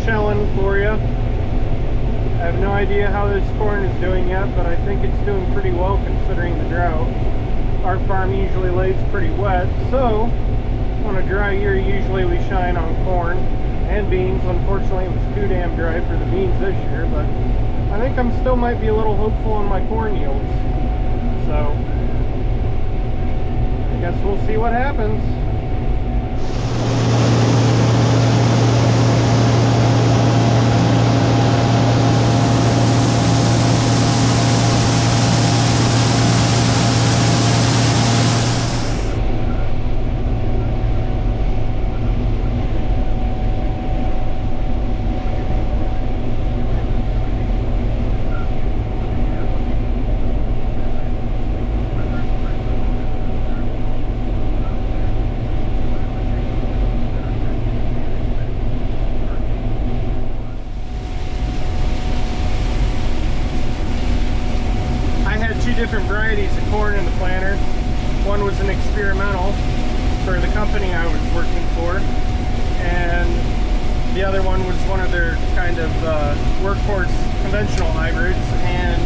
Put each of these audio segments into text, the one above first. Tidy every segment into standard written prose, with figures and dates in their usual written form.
shelling for you. I have no idea how this corn is doing yet, but I think it's doing pretty well considering the drought. Our farm usually lays pretty wet, so on a dry year usually we shine on corn and beans. Unfortunately it was too damn dry for the beans this year, but I think I'm still might be a little hopeful on my corn yields. So I guess we'll see what happens. Different varieties of corn in the planter. One was an experimental for the company I was working for, and the other one was one of their kind of workhorse conventional hybrids, and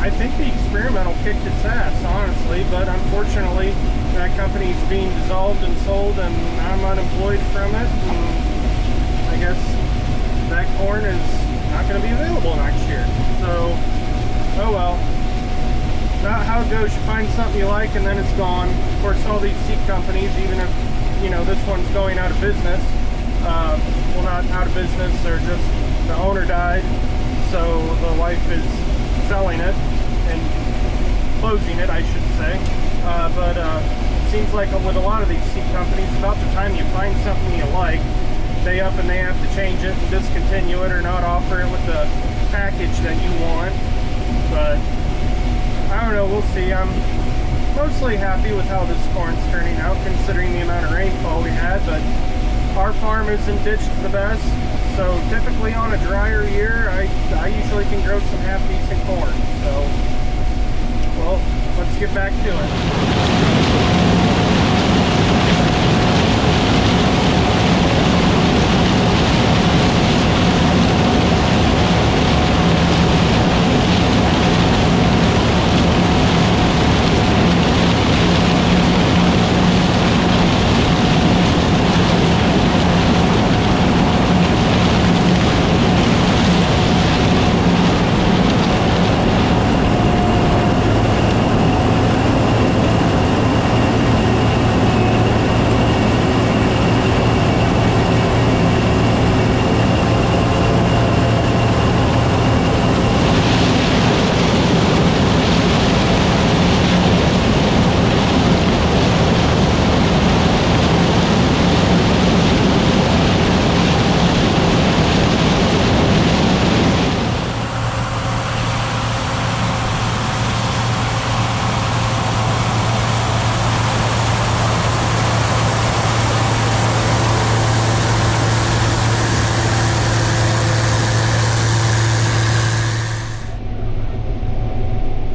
I think the experimental kicked its ass, honestly, but unfortunately that company's being dissolved and sold and I'm unemployed from it, and I guess that corn is not going to be available next year. So, oh well. Not how it goes. You find something you like and then it's gone. Of course, all these seed companies, even if, you know, this one's going out of business, well, not out of business, they're just, the owner died, so the wife is selling it and closing it, I should say. But it seems like with a lot of these seed companies, about the time you find something you like, they up and they have to change it and discontinue it or not offer it with the package that you want. But I don't know, we'll see. I'm mostly happy with how this corn's turning out considering the amount of rainfall we had, but our farm isn't ditched the best, so typically on a drier year I usually can grow some half-decent corn. So, well, let's get back to it.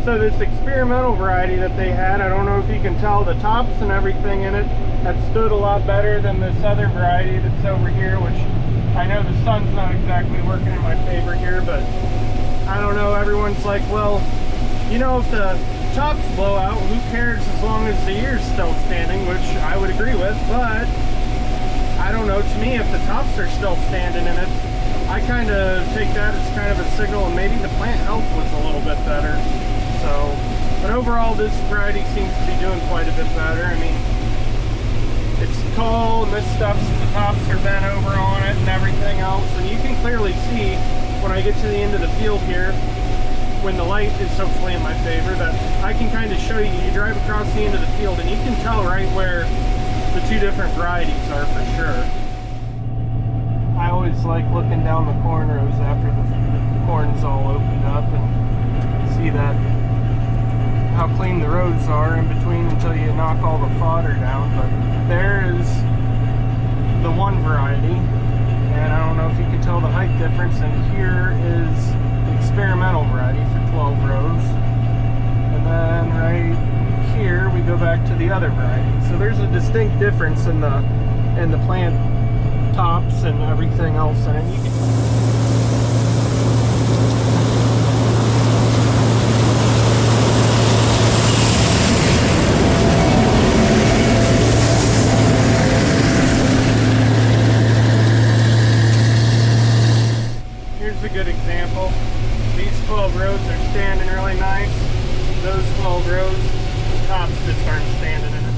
So this experimental variety that they had, I don't know if you can tell, the tops and everything in it have stood a lot better than this other variety that's over here, which I know the sun's not exactly working in my favor here, but I don't know, everyone's like, well, you know, if the tops blow out, who cares as long as the ear's still standing, which I would agree with, but I don't know, to me, if the tops are still standing in it, I kind of take that as kind of a signal, and maybe the plant health was a little bit better. So, but overall this variety seems to be doing quite a bit better. I mean, it's tall and this stuff's, the tops are bent over on it and everything else, and you can clearly see when I get to the end of the field here, when the light is hopefully in my favor, that I can kind of show you. You drive across the end of the field and you can tell right where the two different varieties are for sure. I always like looking down the corn rows after the corn's all opened up and see that how clean the rows are in between until you knock all the fodder down. But there is the one variety, and I don't know if you can tell the height difference, and here is the experimental variety for 12 rows, and then right here we go back to the other variety. So there's a distinct difference in the plant tops and everything else in it. Here's a good example. These 12 rows are standing really nice. Those 12 rows, the tops just aren't standing in it.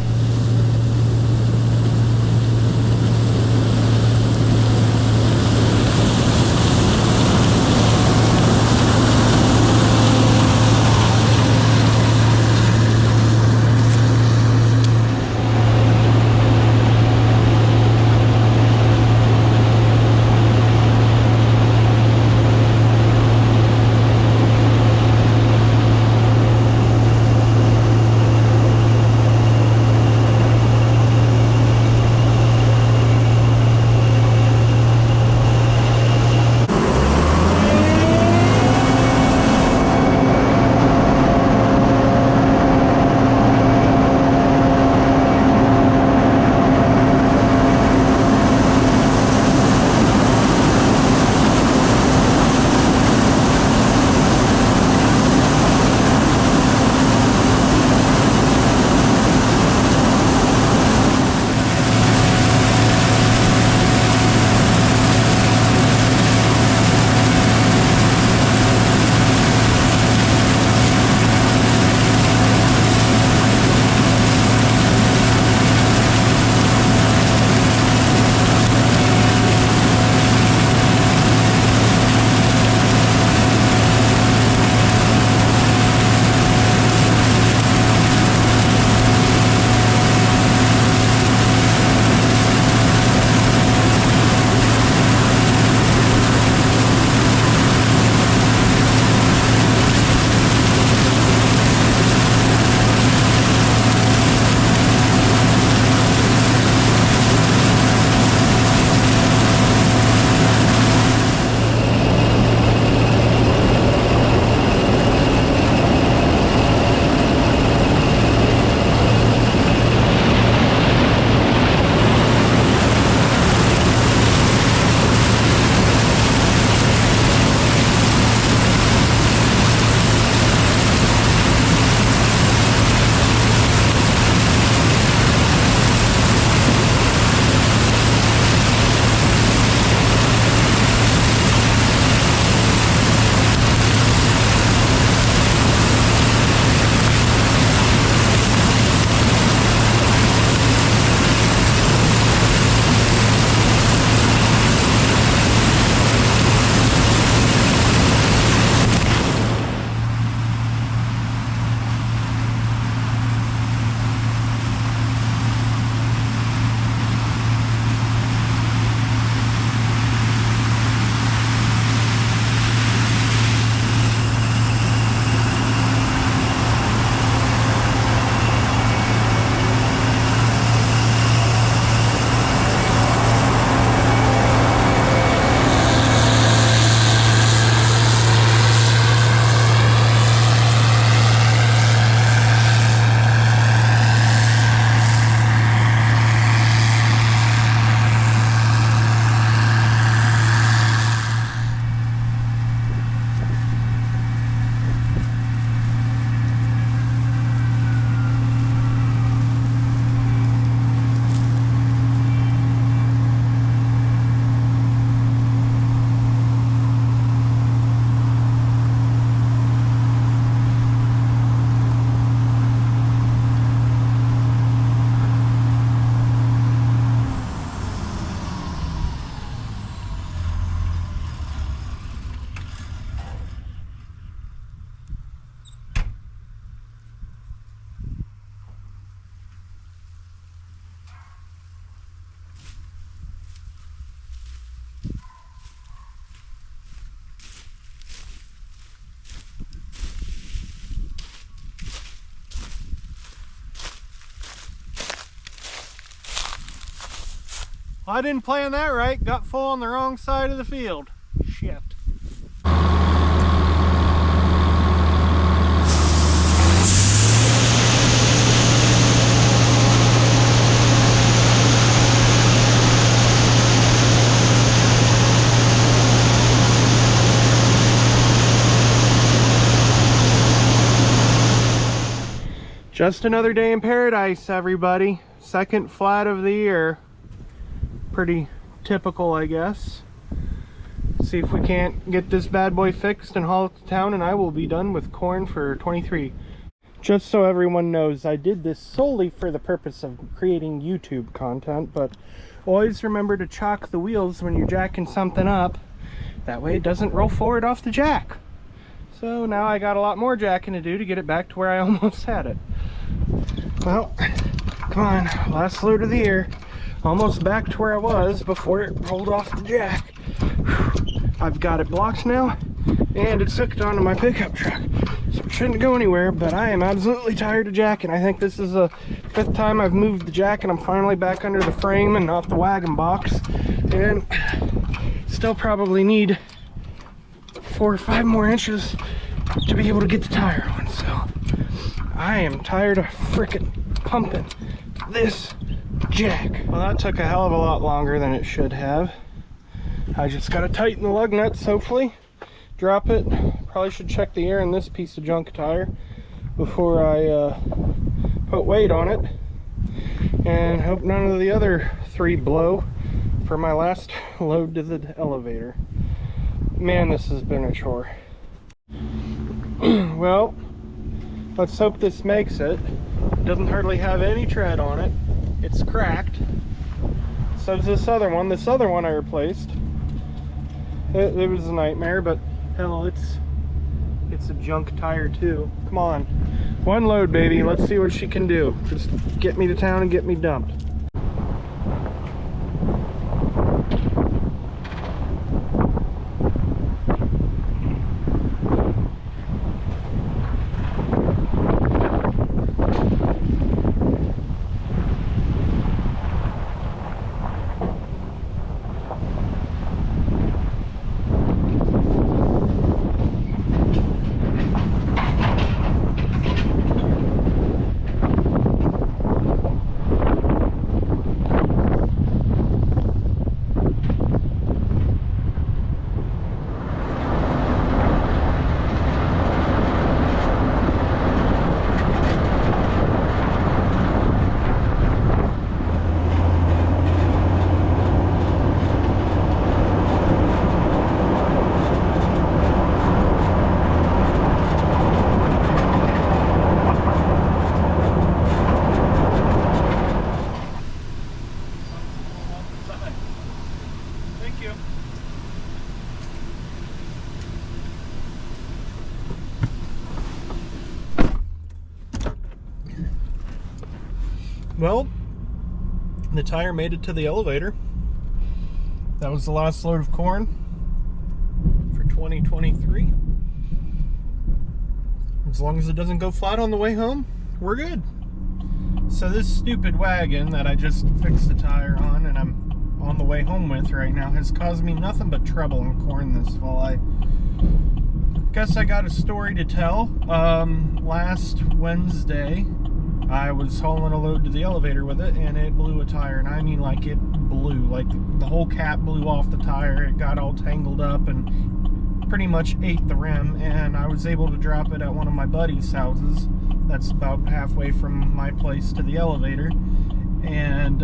I didn't plan that right. Got full on the wrong side of the field. Shit. Just another day in paradise, everybody. Second flat of the year. Pretty typical, I guess. See if we can't get this bad boy fixed and haul it to town, and I will be done with corn for 23. Just so everyone knows, I did this solely for the purpose of creating YouTube content, but always remember to chock the wheels when you're jacking something up. That way it doesn't roll forward off the jack. So now I got a lot more jacking to do to get it back to where I almost had it. Well, come on, last load of the year. Almost back to where I was before it rolled off the jack. I've got it blocked now, and it's hooked onto my pickup truck. So it shouldn't go anywhere, but I am absolutely tired of jacking. I think this is the 5th time I've moved the jack, and I'm finally back under the frame and not the wagon box. And still probably need 4 or 5 more inches to be able to get the tire on. So I am tired of frickin' pumping this jack. Well, that took a hell of a lot longer than it should have. I just gotta tighten the lug nuts, hopefully. Drop it. Probably should check the air in this piece of junk tire before I put weight on it. And hope none of the other 3 blow for my last load to the elevator. Man, this has been a chore. Well, let's hope this makes it. It doesn't hardly have any tread on it. It's cracked. So does this other one. This other one I replaced. It was a nightmare, but hell, it's a junk tire too. Come on. One load, baby. Let's see what she can do. Just get me to town and get me dumped. Well, the tire made it to the elevator. That was the last load of corn for 2023. As long as it doesn't go flat on the way home, we're good. So this stupid wagon that I just fixed the tire on and I'm on the way home with right now has caused me nothing but trouble in corn this fall. I guess I got a story to tell. Last Wednesday, I was hauling a load to the elevator with it, and it blew a tire, and I mean like it blew, like the whole cap blew off the tire. It got all tangled up and pretty much ate the rim, and I was able to drop it at one of my buddy's houses that's about halfway from my place to the elevator. And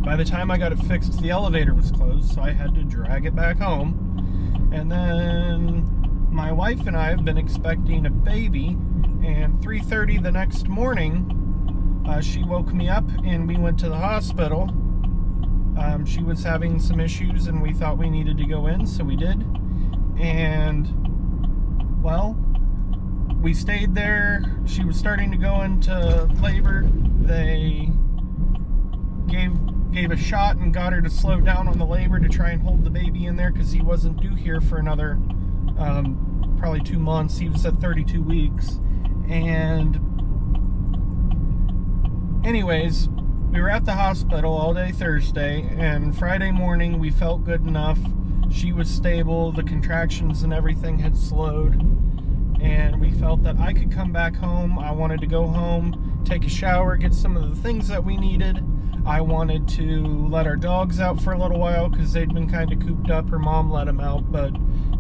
by the time I got it fixed, the elevator was closed, so I had to drag it back home. And then my wife and I have been expecting a baby, and 3:30 the next morning, she woke me up and we went to the hospital. She was having some issues and we thought we needed to go in, so we did. And, well, we stayed there. She was starting to go into labor. They gave a shot and got her to slow down on the labor to try and hold the baby in there, because he wasn't due here for another probably 2 months. He was at 32 weeks. And anyways, we were at the hospital all day Thursday, and Friday morning we felt good enough. She was stable, the contractions and everything had slowed, and we felt that I could come back home. I wanted to go home, take a shower, get some of the things that we needed. I wanted to let our dogs out for a little while because they'd been kind of cooped up. Her mom let them out, but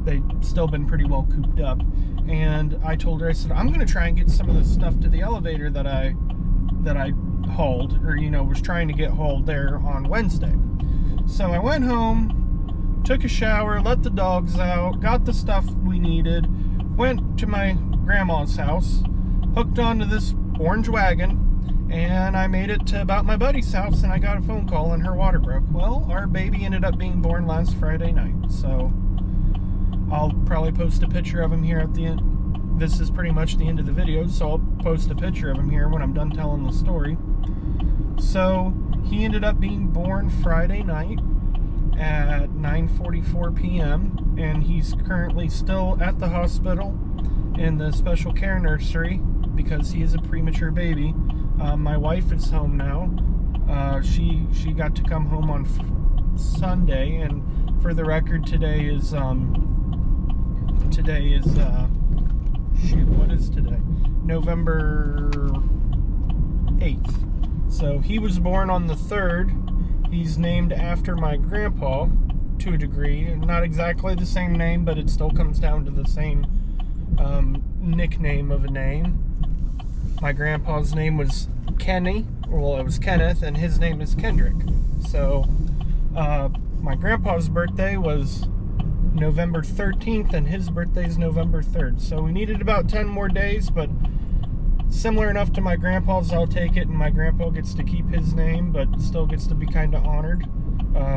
they'd still been pretty well cooped up. and I told her, I said, I'm gonna try and get some of the stuff to the elevator that I hauled, or was trying to get hauled there on Wednesday. So I went home, took a shower, let the dogs out, got the stuff we needed, went to my grandma's house, hooked onto this orange wagon, and I made it to about my buddy's house, and I got a phone call and her water broke. Well, our baby ended up being born last Friday night, so I'll probably post a picture of him here at the end. This is pretty much the end of the video, so I'll post a picture of him here when I'm done telling the story. So he ended up being born Friday night at 9:44 p.m. and he's currently still at the hospital in the special care nursery because he is a premature baby. My wife is home now. She got to come home on Sunday, and for the record, today is shoot, what is today? November 8th. So he was born on the 3rd. He's named after my grandpa to a degree. Not exactly the same name, but it still comes down to the same nickname of a name. My grandpa's name was Kenny, well, it was Kenneth, and his name is Kendrick. So my grandpa's birthday was November 13th, and his birthday is November 3rd. So we needed about 10 more days, but similar enough to my grandpa's, I'll take it, and my grandpa gets to keep his name, but still gets to be kind of honored.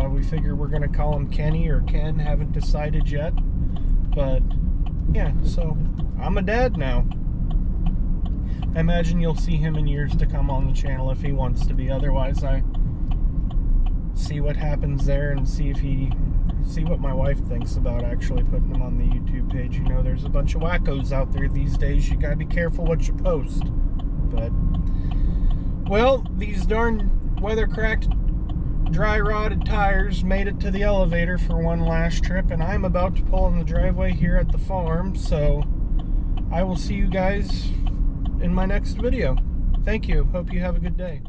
We figure we're going to call him Kenny or Ken, haven't decided yet. But yeah, so I'm a dad now. I imagine you'll see him in years to come on the channel if he wants to be. Otherwise, I see what happens there and see what my wife thinks about actually putting him on the YouTube page. There's a bunch of wackos out there these days. You gotta be careful what you post. But, well, these darn weather-cracked, dry-rotted tires made it to the elevator for one last trip, and I'm about to pull in the driveway here at the farm, so I will see you guys in my next video. Thank you. Hope you have a good day.